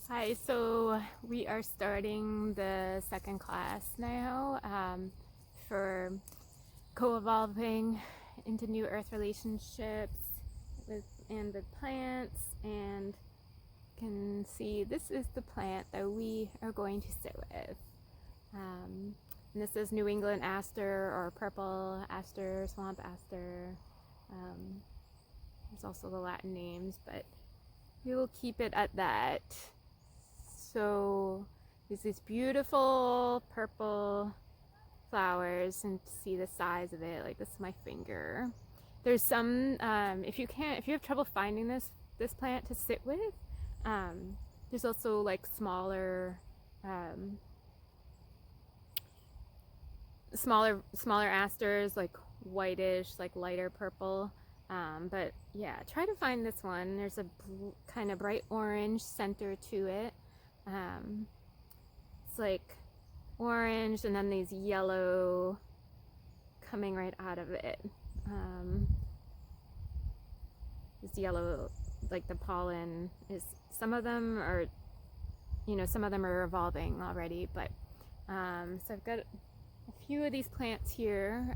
Hi, so we are starting the second class now for co-evolving into new earth relationships with plants, and you can see this is the plant that we are going to sit with. And this is New England Aster or purple aster, swamp aster. Um, there's also the Latin names, but we will keep it at that. So there's these beautiful purple flowers, and to see the size of it, like this is my finger. There's some, if you have trouble finding this plant to sit with, there's also like um, smaller asters, like whitish, like lighter purple. But yeah, try to find this one. There's a kind of bright orange center to it. It's like orange and then these yellow coming right out of it. This yellow, like the pollen is, some of them are, some of them are evolving already, but so I've got a few of these plants here,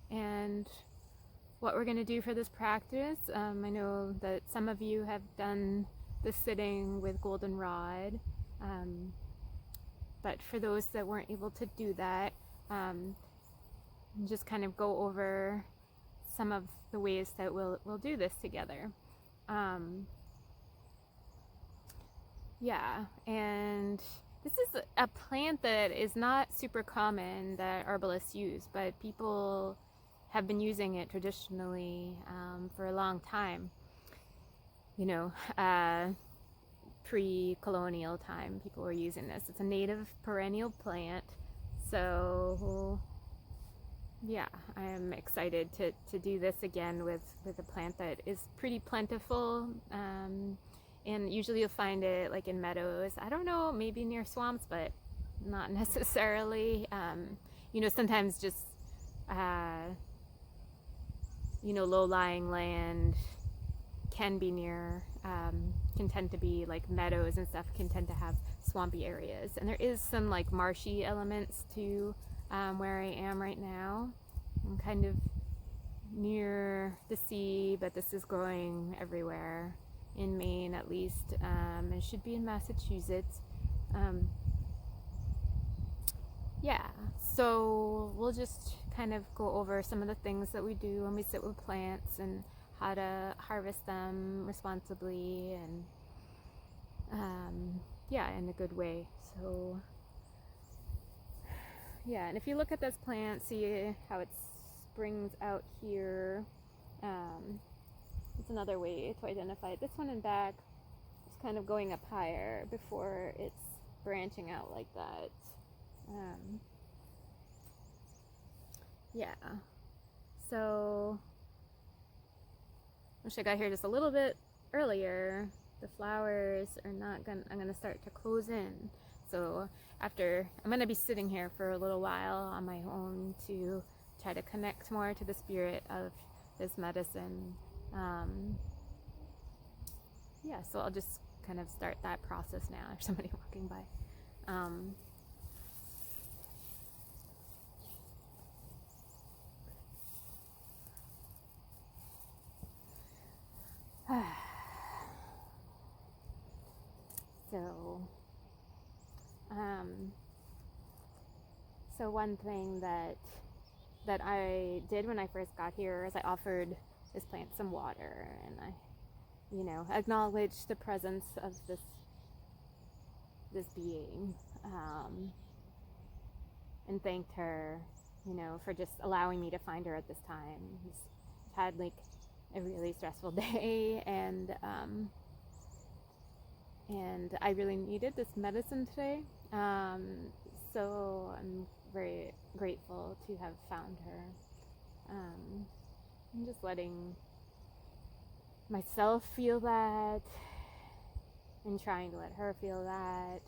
and what we're going to do for this practice, I know that some of you have done the sitting with goldenrod, but for those that weren't able to do that, just kind of go over some of the ways that we'll do this together. Yeah, and this is a plant that is not super common that herbalists use, but people have been using it traditionally for a long time. Pre-colonial time, people were using this. It's a native perennial plant, so yeah, I am excited to do this again with a plant that is pretty plentiful, and usually you'll find it like in meadows. I don't know, maybe near swamps, but not necessarily. Sometimes just low-lying land can be near, can tend to be like meadows and stuff, can tend to have swampy areas. And there is some like marshy elements to where I am right now. I'm kind of near the sea, but this is growing everywhere in Maine at least, and it should be in Massachusetts. Yeah, so we'll just kind of go over some of the things that we do when we sit with plants and how to harvest them responsibly and yeah, in a good way. So yeah, and if you look at this plant, see how it springs out here. It's another way to identify it. This one in back is kind of going up higher before it's branching out like that. Yeah, so wish I got here just a little bit earlier. The flowers are not gonna, I'm gonna start to close in. So after, I'm gonna be sitting here for a little while on my own to try to connect more to the spirit of this medicine. Yeah, so I'll just kind of start that process now. There's somebody walking by. So, so one thing that I did when I first got here is I offered this plant some water, and I acknowledged the presence of this being, and thanked her, for just allowing me to find her at this time. I've had like a really stressful day, and I really needed this medicine today. So I'm very grateful to have found her. I'm just letting myself feel that and trying to let her feel that.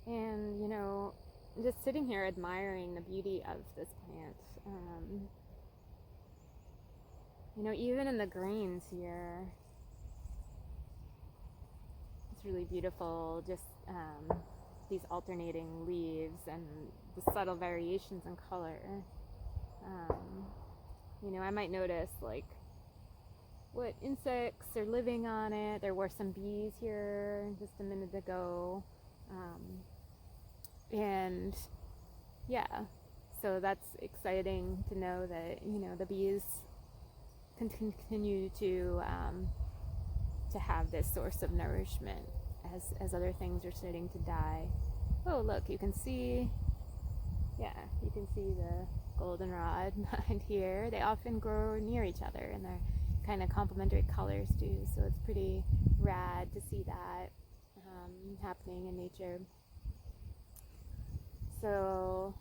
And just sitting here admiring the beauty of this plant. Even in the greens here, it's really beautiful, just these alternating leaves and the subtle variations in color. I might notice like what insects are living on it. There were some bees here just a minute ago. And yeah, so that's exciting to know that, the bees continue to have this source of nourishment as other things are starting to die. Oh, look, you can see the goldenrod behind here. They often grow near each other, and they're kind of complementary colors too, so it's pretty rad to see that happening in nature. So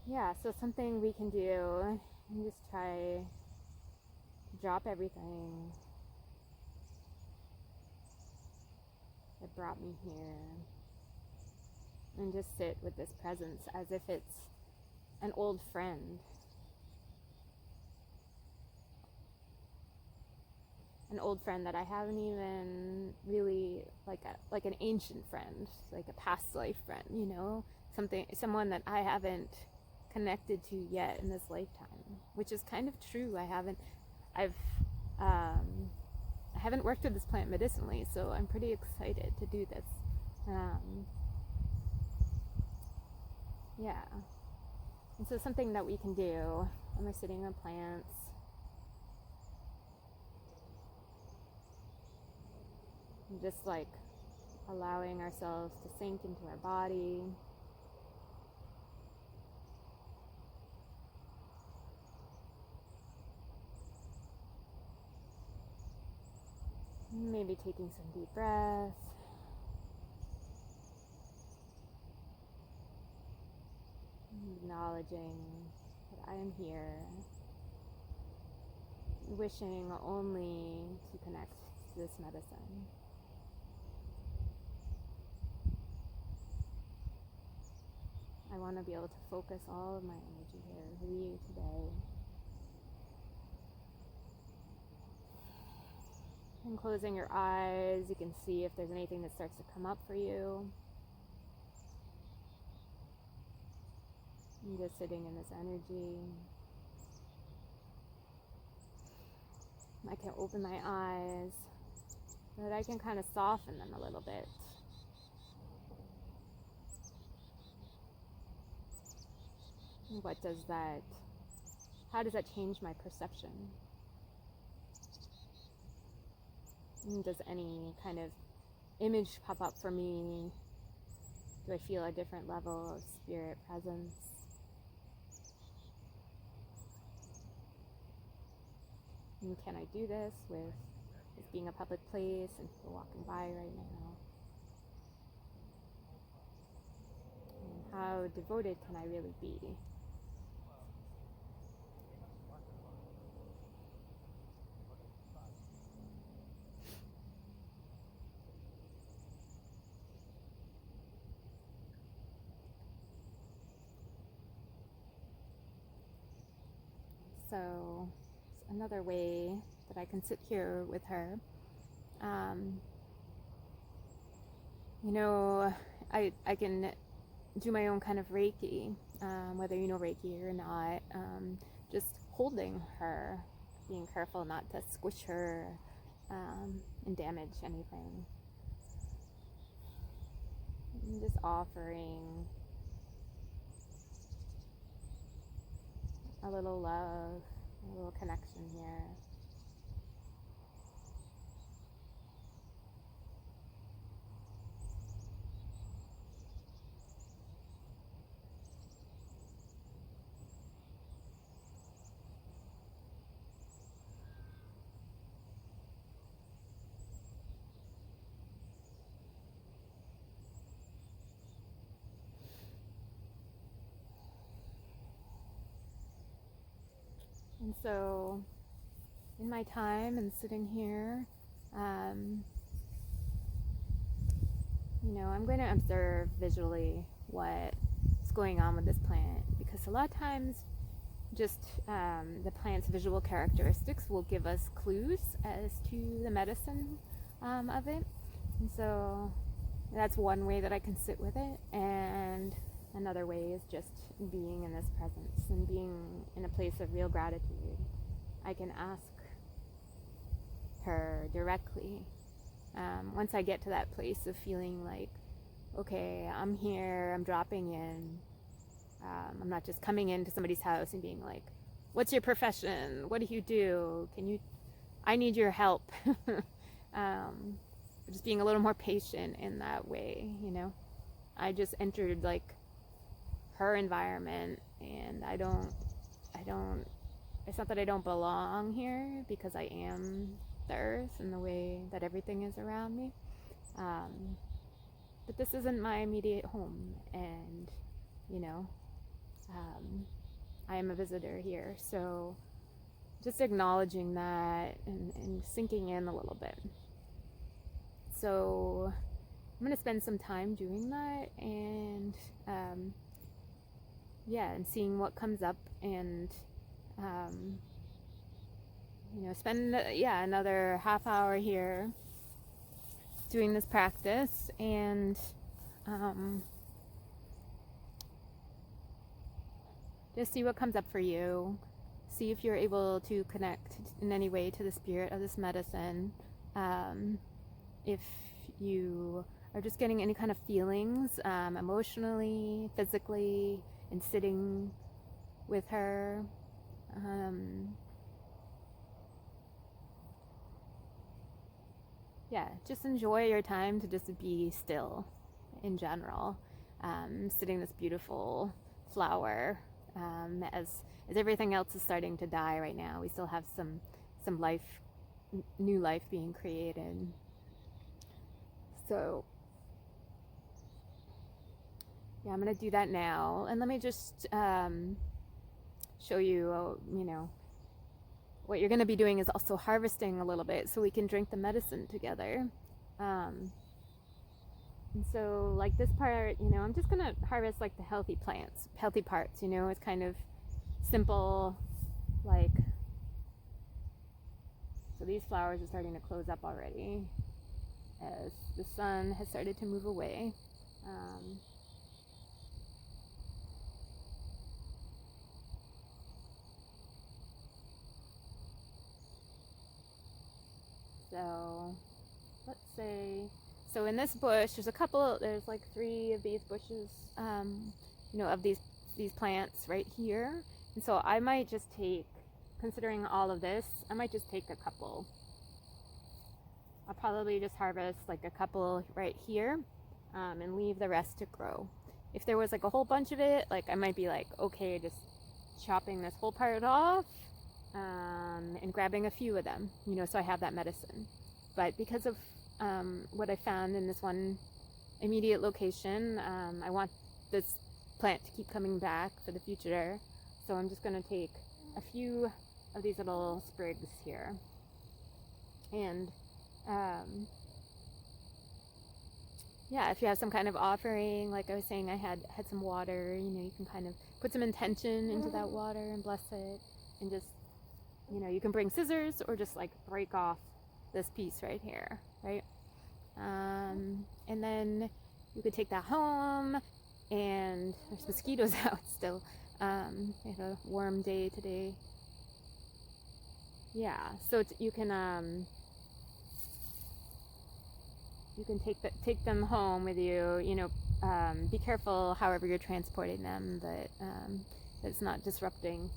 yeah, so something we can do and just try drop everything that brought me here and just sit with this presence as if it's an old friend. An old friend that I haven't even really, like an ancient friend, like a past life friend, someone that I haven't connected to yet in this lifetime, which is kind of true. I haven't worked with this plant medicinally, so I'm pretty excited to do this. Yeah. And so something that we can do when we're sitting on plants, and just like allowing ourselves to sink into our body. Maybe taking some deep breaths. Acknowledging that I am here, wishing only to connect to this medicine. I want to be able to focus all of my energy here with you today. And closing your eyes, you can see if there's anything that starts to come up for you. I'm just sitting in this energy. I can open my eyes, but I can kind of soften them a little bit. How does that change my perception? And does any kind of image pop up for me? Do I feel a different level of spirit presence? And can I do this with this being a public place and people walking by right now? And how devoted can I really be? So another way that I can sit here with her. I can do my own kind of Reiki, whether you know Reiki or not, just holding her, being careful not to squish her and damage anything. And just offering a little love, a little connection here. And so, in my time and sitting here, I'm going to observe visually what's going on with this plant, because a lot of times just the plant's visual characteristics will give us clues as to the medicine of it. And so that's one way that I can sit with it. And another way is just being in this presence and being in a place of real gratitude. I can ask her directly. Once I get to that place of feeling like, okay, I'm here, I'm dropping in. I'm not just coming into somebody's house and being like, what's your profession? What do you do? I need your help. Just being a little more patient in that way, I just entered like her environment, and it's not that I don't belong here, because I am the earth and the way that everything is around me. But this isn't my immediate home, and I am a visitor here, so just acknowledging that and sinking in a little bit. So I'm going to spend some time doing that, and and seeing what comes up, and spend another half hour here doing this practice, and just see what comes up for you. See if you're able to connect in any way to the spirit of this medicine. If you are just getting any kind of feelings, emotionally, physically, in sitting with her. Just enjoy your time to just be still in general. Sitting this beautiful flower, as everything else is starting to die right now. We still have some life, new life being created. So I'm going to do that now. And let me just show you, what you're going to be doing is also harvesting a little bit so we can drink the medicine together. And so like this part, I'm just going to harvest like the healthy plants, healthy parts, it's kind of simple, like, so these flowers are starting to close up already as the sun has started to move away. So let's say, so in this bush, there's like 3 of these bushes, of these plants right here. And so I might just take, considering all of this, I might just take a couple. I'll probably just harvest like a couple right here, and leave the rest to grow. If there was like a whole bunch of it, like I might be like, okay, just chopping this whole part off, and grabbing a few of them, so I have that medicine. But because of what I found in this one immediate location, I want this plant to keep coming back for the future. So I'm just going to take a few of these little sprigs here. And if you have some kind of offering, like I was saying, I had some water, you can kind of put some intention into that water and bless it, and just, you can bring scissors or just like break off this piece right here, right? And then you could take that home, and there's mosquitoes out still. We had a warm day today. So you can take them home with you. Be careful however you're transporting them, that it's not disrupting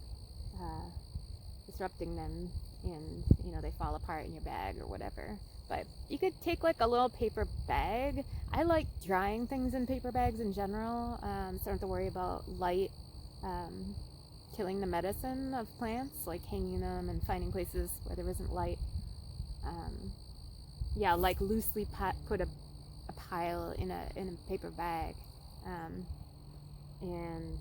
them, and they fall apart in your bag or whatever. But you could take like a little paper bag. I like drying things in paper bags in general, so I don't have to worry about light killing the medicine of plants, like hanging them and finding places where there isn't light. Like loosely put a pile in a paper bag, and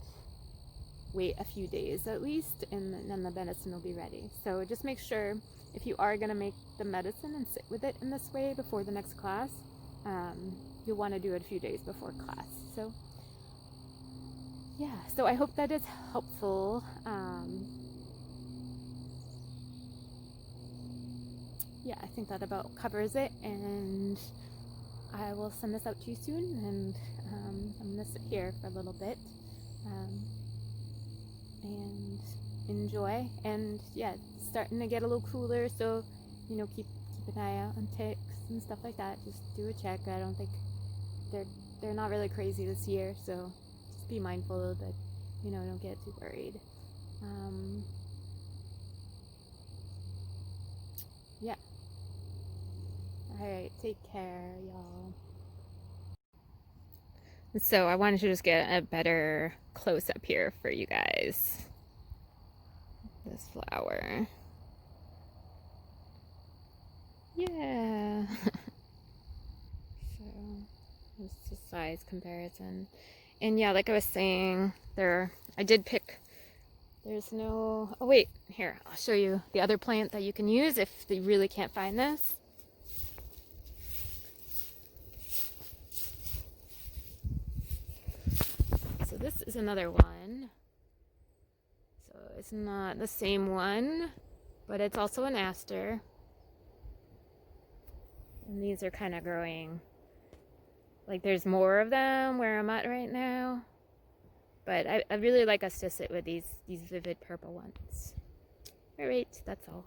wait a few days at least, and then the medicine will be ready. So just make sure, if you are going to make the medicine and sit with it in this way before the next class, you'll want to do it a few days before class. So yeah, so I hope that is helpful. Yeah, I think that about covers it, and I will send this out to you soon, and I'm going to sit here for a little bit and enjoy. And yeah, it's starting to get a little cooler, so keep an eye out on ticks and stuff like that. Just do a check. I don't think they're not really crazy this year, so just be mindful that don't get too worried. Yeah. All right, take care, y'all. So I wanted to just get a better close up here for you guys. This flower. Yeah. So just a size comparison. And yeah, like I was saying, I did pick, there's no, oh wait, here, I'll show you the other plant that you can use if you really can't find this. So this is another one. So it's not the same one, but it's also an aster. And these are kind of growing, like there's more of them where I'm at right now. But I really like us to sit with these vivid purple ones. All right, that's all.